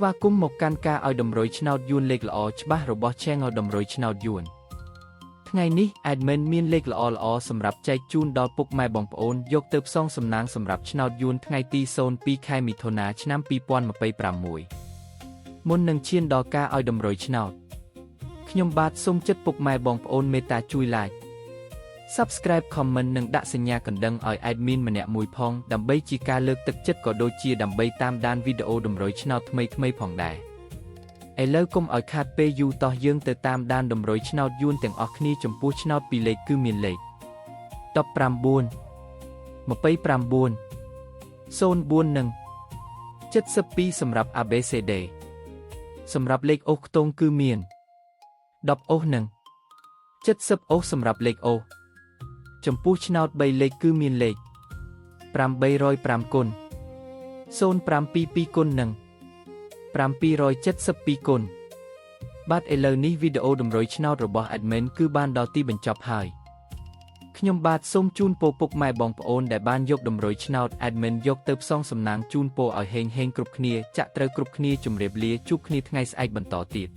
ស្វាគមន៍មកកាន់ការឲ្យតម្រុយឆ្នោតយួនលេខល្អច្បាស់របស់ Channel តម្រុយឆ្នោតយួនថ្ងៃនេះ Admin មានលេខល្អៗសម្រាប់ចែកជូនដល់ពុកម៉ែបងប្អូនយកទៅផ្សងសំណាងសម្រាប់ឆ្នោតយួនថ្ងៃទី02 ខែមិថុនាឆ្នាំ2026មុននឹងឈានដល់ការឲ្យតម្រុយឆ្នោតខ្ញុំបាទសូមចិត្តពុកម៉ែបងប្អូនមេត្តាជួយ Like Subscribe Comment និងដាក់សញ្ញាកណ្ដឹងឲ្យ Admin ម្នាក់មួយផងដើម្បីជាការលើកទឹកចិត្តក៏ដូចជាដើម្បីតាមដានវីដេអូតម្រុយឆ្នោតថ្មីៗផងដែរឥឡូវកុំឲ្យខាតពេលយូរតោះយើងទៅតាមដានតម្រុយឆ្នោតយួនទាំងអស់គ្នាចំពោះឆ្នោតពីរលេខគឺមានលេខ19 29 04និង72សម្រាប់ ABCD សម្រាប់លេខអូសខ្ទង់គឺមាន10អូសនិង70អូសសម្រាប់លេខអូសចំពោះឆ្នោត3លេខគឺមានលេខ805គុណ052គុណនិង772គុណបាទឥឡូវនេះវីដេអូតម្រុយឆ្នោតរបស់ Admin គឺបានដល់ទីបញ្ចប់ហើយខ្ញុំបាទសូមជូនពរពុកម៉ែបងប្អូនដែលបានយកតម្រុយឆ្នោត Admin យកទៅផ្សងសំណាងជូនពរឲ្យហេងៗគ្រប់គ្នាចាក់ត្រូវគ្រប់គ្នាជម្រាបលាជួបគ្នាថ្ងៃស្អែកបន្តទៀត